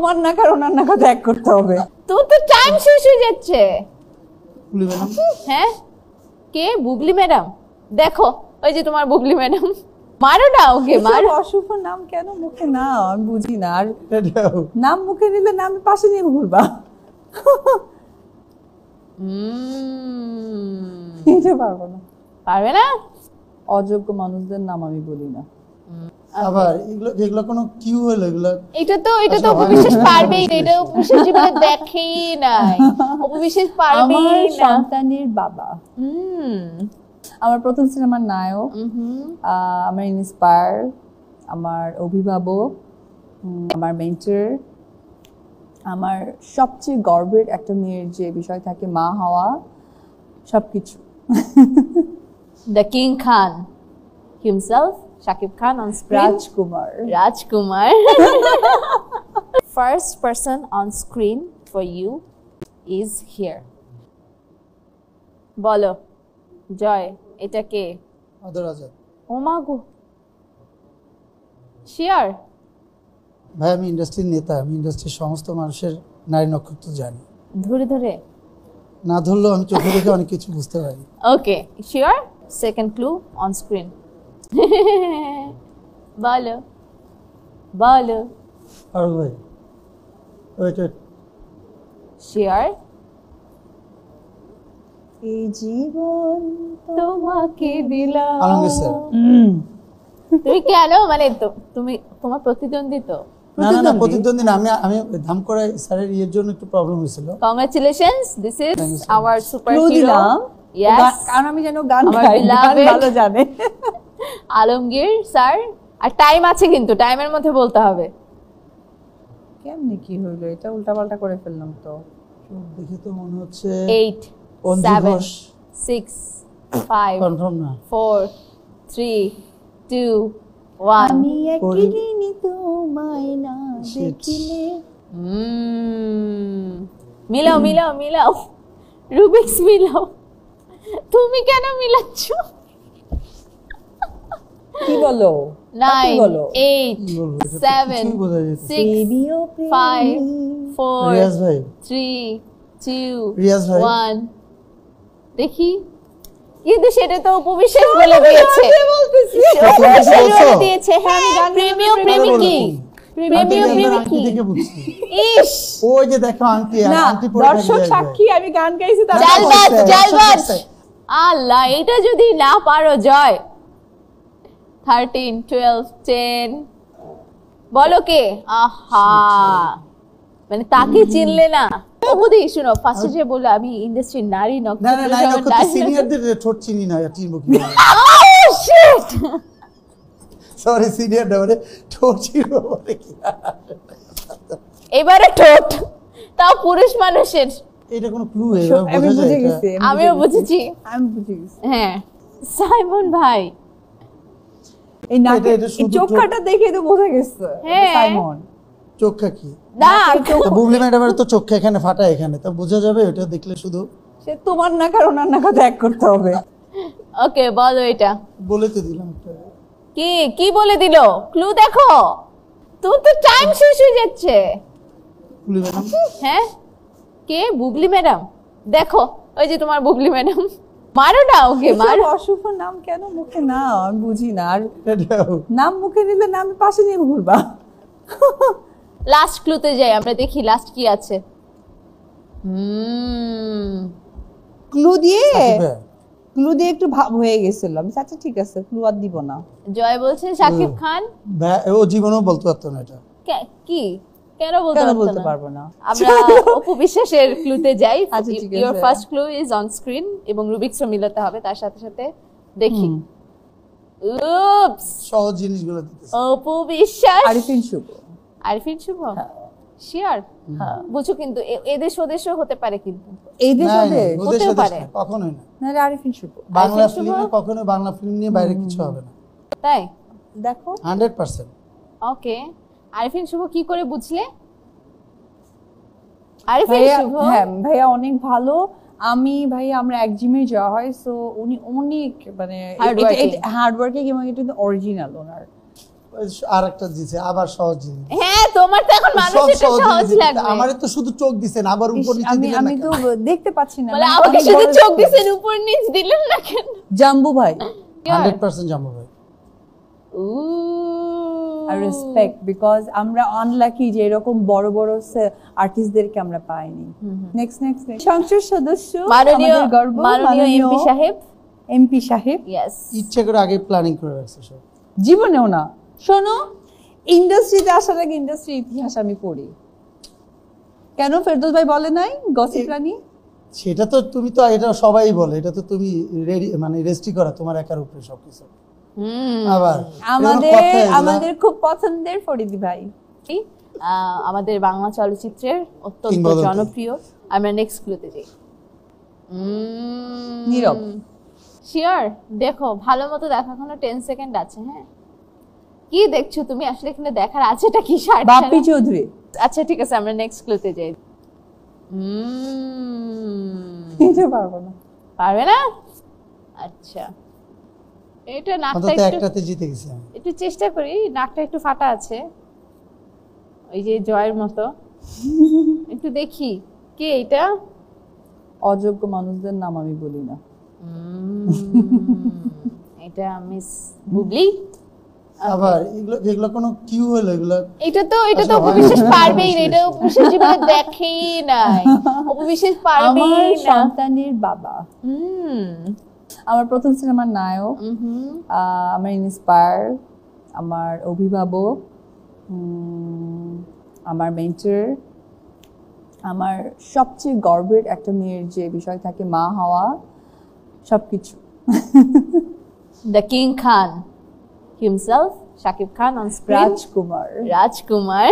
তোমার না কারণ ওনার নাকা ত্যাগ করতে হবে। তোর তো টাইম শেষ হয়ে যাচ্ছে। বুবলি ম্যাডাম, হ্যাঁ কে? বুবলি ম্যাডাম। দেখো ওই যে তোমার বুবলি ম্যাডাম, মারো না ওকে, মারো। অশুভ নাম কেন মুখে নাও, আমি বুঝি না। আর নাম মুখে নিলে না আমি পাশে নিয়ে ঘুরবা। এটা পারবো না। পারবে না? অযোগ্য মানুষদের নাম আমি বলি না। আবার এগুলো কোনো কিউ হলো এগুলো? এটা তো অপবিশ্বাস পারবেই না, এটা অপবিশ্বাস জীবনে দেখেই নাই, অপবিশ্বাস পারবেই আমার না। সন্তানের বাবা, আমার প্রথম সিনেমার নায়ক, আমার ইন্সপায়ার, আমার অভিভাবক, আমার মেন্টর, আমার সবচেয়ে গর্বের একটা মেয়ের যে বিষয় থাকে মা হওয়া, সবকিছু। The king Khan himself, Shakib Khan on screen. Rajkumar. First person on screen for you is here. বলো জয়, এটা কে? আদর আজাদ। ও মা গো, শিওর? ভাই আমি ইন্ডাস্ট্রির নেতা, আমি ইন্ডাস্ট্রির সমস্ত মানুষের নারী নক্ষত্র জানি। ধরে ধরে না ধরলেও আমি চোখে দেখে অনেক কিছু বুঝতে পারি। Okay sure? Second clue on screen. বলো বলো। আর ভাই ওয়েট শিওর? এই জীবন তোমাকে দিলাম। আলমগীর স্যার। তুমি কেন মানে তুমি তোমার প্রতিদ্বন্দ্বী তো? না প্রতিদ্বন্দ্বী না, আমি ধাম করে স্যারের ইয়ের জন্য একটু প্রবলেম হয়েছিল। Congratulations, this is our super hero. দিলাম ইয়েস, কারণ আমি যেন গান আমার গাই, গান beloved ভালো জানে আলমগীর স্যার। আর টাইম আছে কিন্তু, টাইমের মধ্যে বলতে হবে। কেমনে কি হইলো এটা? উল্টাপাল্টা করে ফেললাম তো। দেখে তো মনে হচ্ছে 8 অঞ্জু 7 ঘোষ। 6 5 কনফার্ম না। 4 3 2 1। আমি একদিনই তোমায় না দেখিলে। মিলাও মিলাও মিলাও, রুবিক্স মিলাও। তুমি কেন মিলাচ্ছ? কি বলো? 9 বলো। 8 7 6 5 4 রিয়াজ ভাই, 3 2 রিয়াজ ভাই। 1। দেখি, কিন্তু সেটা তো উপবিশ্বাস বলে দিয়েছে। উপবিশ্বাস বলে দিয়েছে। হ্যাঁ, প্রেমীয় প্রেমিকি, প্রেমীয় প্রেমিকি। দেখে বুঝছি। ইস, ওই যে দেখো আন্টি, না, আন্টি পড়ে দর্শক সাক্ষী, আমি গান গাইছি তার জালবাজ জালবাজ। আল্লাহ, এটা যদি না পারো জয়। 13 12 10। বলো কে? আহা, মানে তাকে চিনলে না? অবধি শুনো, ফার্স্টে যে বললো আমি ইন্ডাস্ট্রির নারী না না না, নক্ষত্র। সিনিয়রদের ঠোঁট চিনি না, চিনবো কি? সরি সিনিয়র না, মানে ঠোঁট চিনবো বলে কি? এবারে ঠোঁট, তাও পুরুষ মানুষের। এটা কোনো ক্লু? আমি বুঝে গেছি, আমিও বুঝেছি। আমি বুঝে গেছি। হ্যাঁ, সাইমন ভাই। এই না, এটা শুধু এই চোখটা দেখে তো বোঝা গেছে হ্যাঁ। সাইমন। চোখটা কি? না, বুবলি ম্যাডামের তো চোখটা এখানে ফাটা, এখানে তা বোঝা যাবে। ওটা দেখলে শুধু সে তোমার না কারণ ওনার নাকা ত্যাগ করতে হবে। ওকে বলো এটা বলে তো দিলাম একটা। কি কি বলে দিল? ক্লু দেখো, তোর তো টাইম শেষ হয়ে যাচ্ছে। বুবলি ম্যাডাম। হ্যাঁ কে? বুবলি ম্যাডাম। দেখো ওই যে তোমার বুবলি ম্যাডাম, মারো না ওকে, মারো। অশুভ নাম কেন মুখে নাও, আমি বুঝি না। আর নাম মুখে নিলে না আমি পাশে নিয়ে ঘুরবা। লাস্ট ক্লুতে যাই আমরা, দেখি লাস্ট কি আছে। ক্লু দিয়ে একটু ভাব হয়ে গেছিল। আমি আচ্ছা ঠিক আছে, ক্লু আর দিব না। জয় বলছে শাকিব খান। ও জীবনেও বলতে পারতো না এটা। কি কেন বলতে পারবো না? আমরা উপবিশ্বাসের ক্লুতে যাই। আচ্ছা ঠিক আছে। Your first clue is on screen এবং রুবিক্সও মিলাতে হবে তার সাথে সাথে। দেখি। উপস, সহজ জিনিসগুলো দিতেছে। উপবিশ্বাস। আরিফিন শুভ। আরিফিন শুভ শিওর? বুঝো কিন্তু এদেশ ওদেশও হতে পারে, কিন্তু এই দেশ হতেও পারে, কখনোই না। না আরিফিন শুভ। বাংলা ফিল্মে কখনো বাংলা ফিল্ম নিয়ে বাইরে কিছু হবে না। তাই দেখো 100%। ওকে, আরিফিন শুভ কি করে বুঝলে? আরিফিন শুভ, হ্যাঁ ভাইয়া অনেক ভালো। আমরা এক জিমে যাওয়া হয়, সো উনি অনেক মানে হার্ড ওয়ার্কিং এবং এটা অরিজিনাল ওনার। আর একটা দিছে আবার সহজ জিনিস। হ্যাঁ তোমার তো এখন সব মানুষের সহজ সহজ জিনিস। লাগবে। আমারে তো শুধু চোখ দিছেন, আবার উপর নিচে আমি দিলেন না আমি কেন? তো দেখতে পাচ্ছি না। বলে মানে আমাকে অনেক শুধু বড় চোখ screen। দিছেন উপর নিচ দিলেন না কেন? জাম্বু ভাই 100% জাম্বু ভাই। আর রেসপেক্ট, বিকজ আমরা আনলাকি যে এরকম বড় বড় আর্টিস্টদেরকে আমরা পাইনি। নেক্সট নেক্সট সংসদ সদস্য মাননীয় আমাদের গর্ব, মাননীয় এমপি সাহেব। এমপি সাহেব ইয়েস। ইচ্ছে করে আগে প্ল্যানিং করে রাখছে সব। জীবনেও না। শোনো, ইন্ডাস্ট্রিতে আসার আগে ইন্ডাস্ট্রির ইতিহাস আমি পড়ি। কেন ফেরদৌস ভাই বলে নাই গসিপ রানী? সেটা তো তুমি তো এটা সবাই বলে, এটা তো তুমি মানে রেজিস্ট্রি করা তোমার একার উপরে সবকিছু। আবার আমাদের খুব পছন্দের ফরিদি ভাই। আমাদের বাংলা চলচ্চিত্রের অত্যন্ত কিংবদন্তি। জনপ্রিয়। আমরা নেক্সট ক্লুতে যাই। নীরব। শিওর, দেখো ভালো মতো দেখো, এখনো 10 সেকেন্ড আছে। হ্যাঁ, কি দেখছো তুমি? আসলে এখানে দেখার আছেটা কি? শার্ট বাপ্পি চৌধুরী। আচ্ছা ঠিক আছে, আমরা নেক্সট ক্লুতে যাই। এটা পারবো না। পারবে না? আচ্ছা, এটা নাকটা অন্তত একটু একটাতে জিতে গেছি আমি। একটু চেষ্টা করি। নাকটা একটু ফাটা আছে, ওই যে জয়ের মতো। একটু দেখি কে এটা। অযোগ্য মানুষদের নাম আমি বলি না। এটা মিস বুবলি। আবার এগুলো যেগুলো কোনো কিউ হলো এগুলো এটা তো আসলে উপবিশেষ হয় না। পারবেই না। এটা উপবিশেষ জীবনে দেখেই নাই। উপবিশেষ আমার পারবেই না। সন্তানের বাবা, আমার প্রথম সিনেমার নায়ক, আমার ইন্সপায়ার, আমার অভিভাবক, আমার মেন্টর, আমার সবচেয়ে গর্বের একটা মেয়ের যে বিষয় থাকে মা হওয়া, সবকিছু। The king Khan himself, Shakib Khan on screen. Rajkumar. Rajkumar.